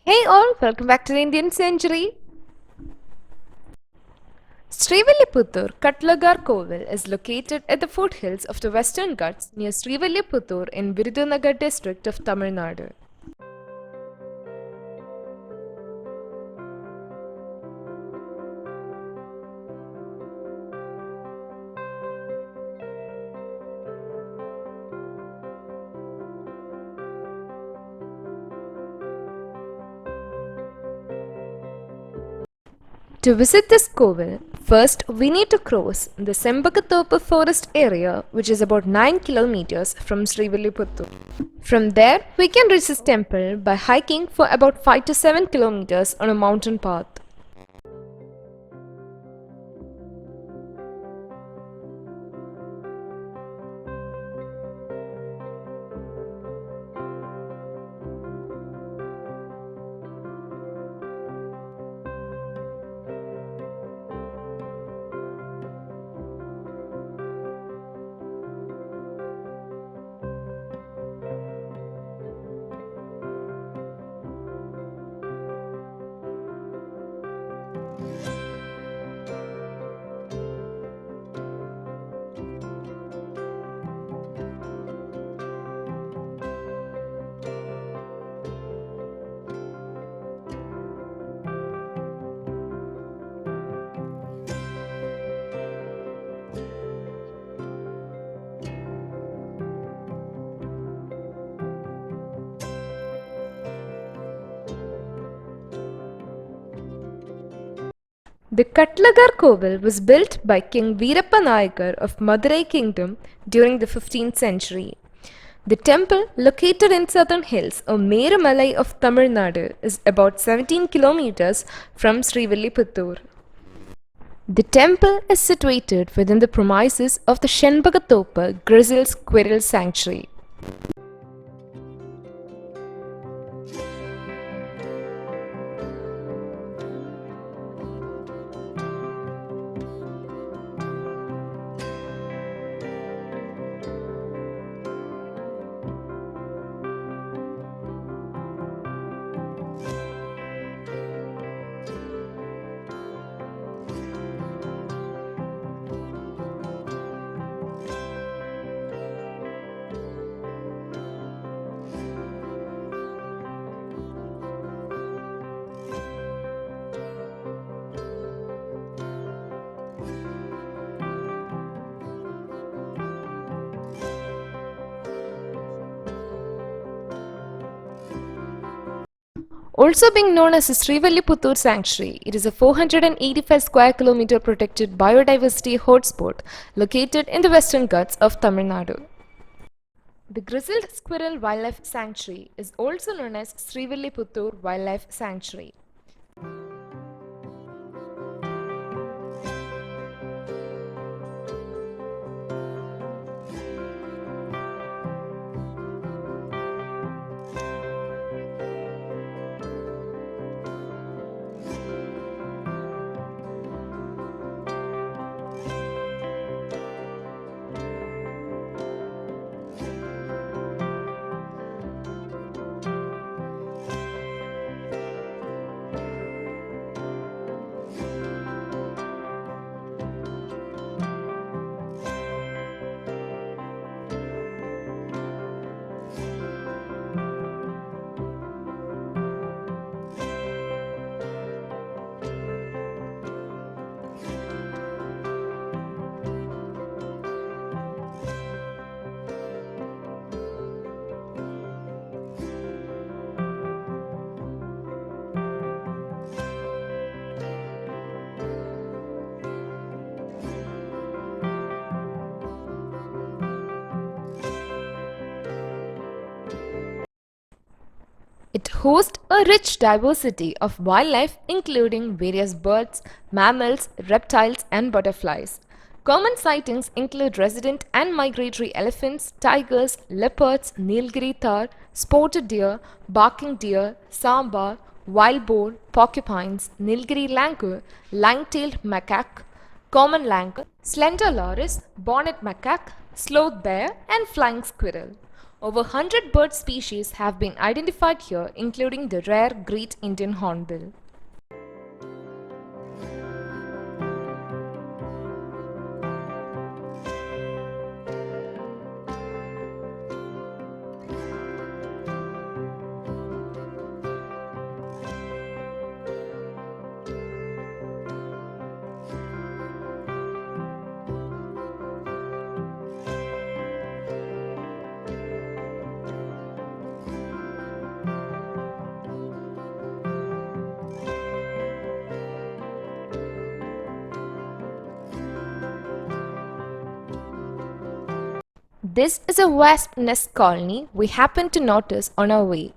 Hey all, welcome back to the Indian Century. Srivilliputhur, Kattalagar Kovil is located at the foothills of the Western Ghats near Srivilliputhur in Virudhunagar district of Tamil Nadu. To visit this Kovil, first we need to cross the Sembakathopu forest area, which is about 9 kilometers from Srivilliputhur. From there, we can reach this temple by hiking for about 5 to 7 kilometers on a mountain path. The Kattalagar Kovil was built by King Veerappa Nayakar of Madurai Kingdom during the 15th century. The temple, located in southern hills of Merumalai of Tamil Nadu, is about 17 kilometers from Srivilliputhur. The temple is situated within the premises of the Shenbagathopa Grizzly Squirrel Sanctuary. Also being known as the Srivilliputhur Sanctuary, it is a 485 square kilometer protected biodiversity hotspot located in the Western Ghats of Tamil Nadu. The Grizzled Squirrel Wildlife Sanctuary is also known as Srivilliputhur Wildlife Sanctuary. It hosts a rich diversity of wildlife including various birds, mammals, reptiles and butterflies. Common sightings include resident and migratory elephants, tigers, leopards, Nilgiri tahr, spotted deer, barking deer, sambar, wild boar, porcupines, Nilgiri langur, lang-tailed macaque, common langur, slender loris, bonnet macaque, sloth bear and flying squirrel. Over 100 bird species have been identified here, including the rare Great Indian Hornbill. This is a wasp nest colony we happened to notice on our way.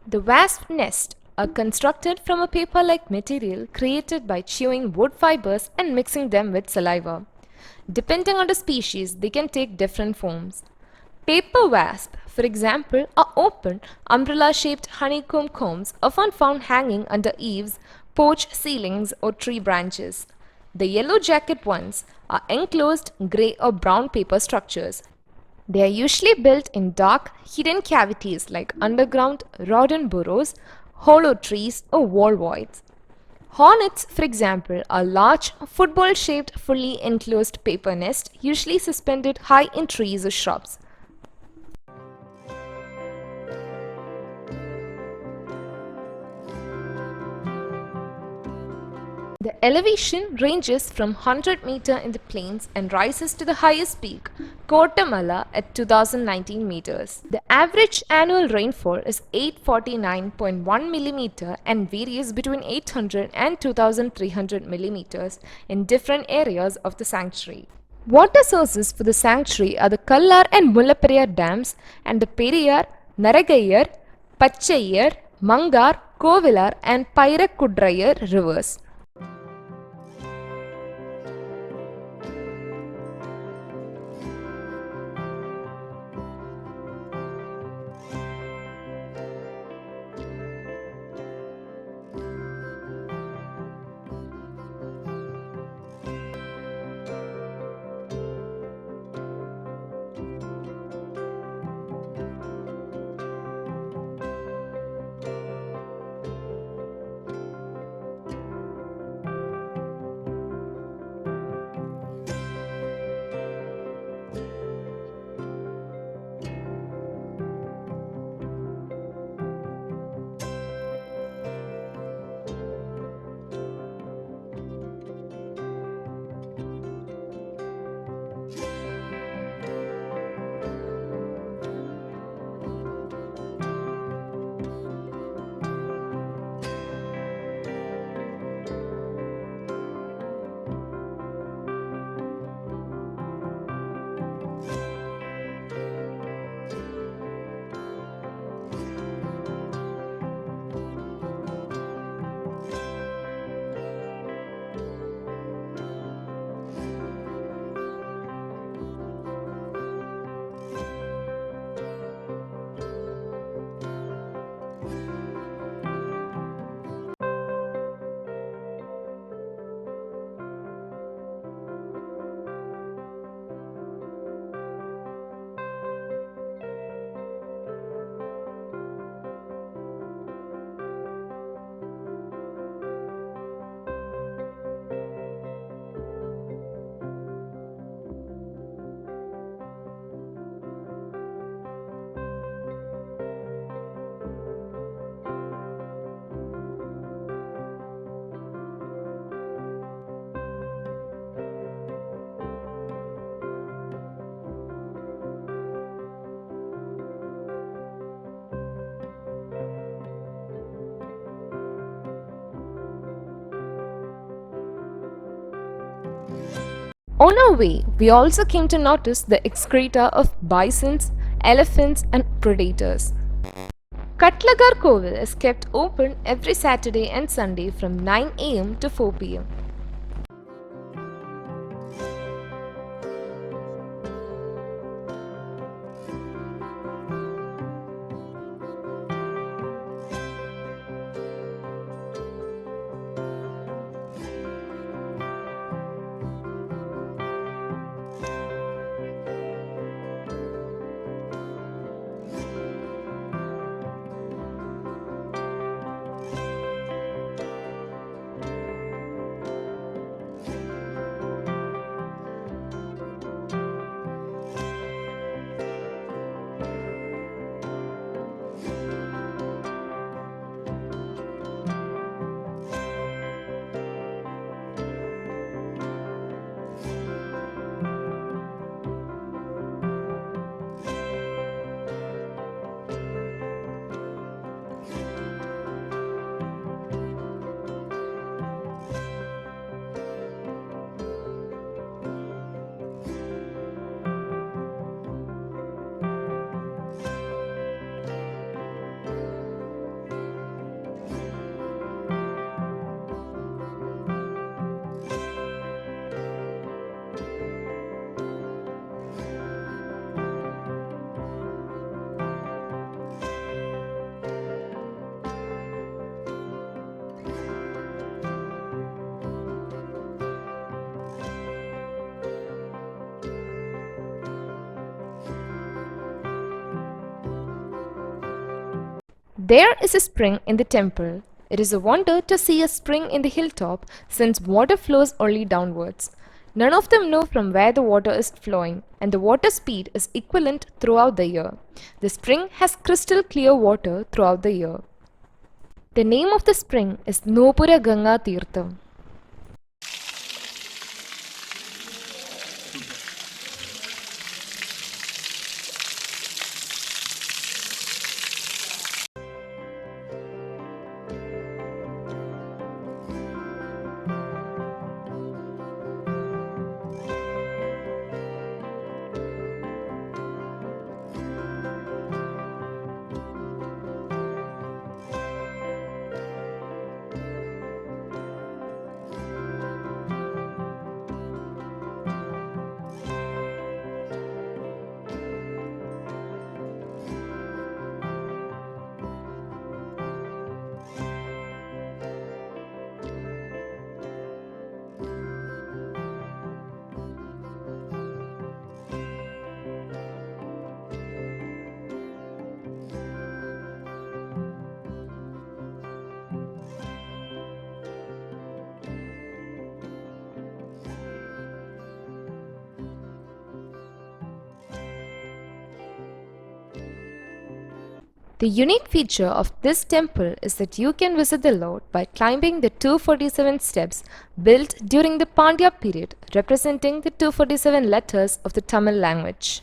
The wasp nests are constructed from a paper-like material created by chewing wood fibers and mixing them with saliva. Depending on the species, they can take different forms. Paper wasp, for example, are open, umbrella-shaped honeycomb combs often found hanging under eaves, porch ceilings, or tree branches. The yellow jacket ones are enclosed gray or brown paper structures. They are usually built in dark, hidden cavities like underground rodent burrows, hollow trees, or wall voids. Hornets, for example, are large, football-shaped, fully enclosed paper nests, usually suspended high in trees or shrubs. The elevation ranges from 100 meter in the plains and rises to the highest peak, Kotamala, at 2019 meters. The average annual rainfall is 849.1 millimeter and varies between 800 and 2300 millimeters in different areas of the sanctuary. Water sources for the sanctuary are the Kallar and Mullaperiyar dams and the Periyar, Naragayar, Pachayar, Mangar, Kovilar and Pairakudrayar rivers. On our way, we also came to notice the excreta of bisons, elephants, and predators. Kattalagar Kovil is kept open every Saturday and Sunday from 9 am to 4 pm. There is a spring in the temple. It is a wonder to see a spring in the hilltop since water flows only downwards. None of them know from where the water is flowing, and the water speed is equivalent throughout the year. The spring has crystal clear water throughout the year. The name of the spring is Nopura Ganga Tirtham. The unique feature of this temple is that you can visit the Lord by climbing the 247 steps built during the Pandya period, representing the 247 letters of the Tamil language.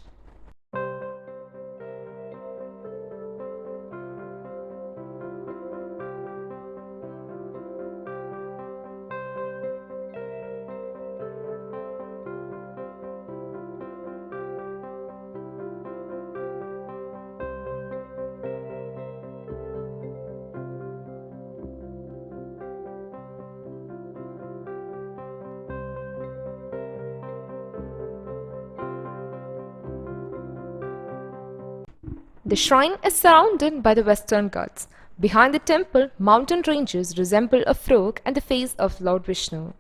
The shrine is surrounded by the Western Ghats. Behind the temple, mountain ranges resemble a frog and the face of Lord Vishnu.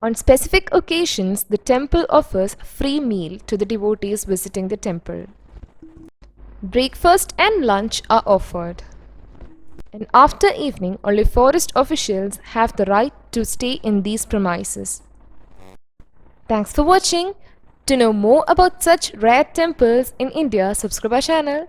On specific occasions, the temple offers free meal to the devotees visiting the temple. Breakfast and lunch are offered. And after evening, only forest officials have the right to stay in these premises. Thanks for watching. To know more about such rare temples in India, subscribe our channel.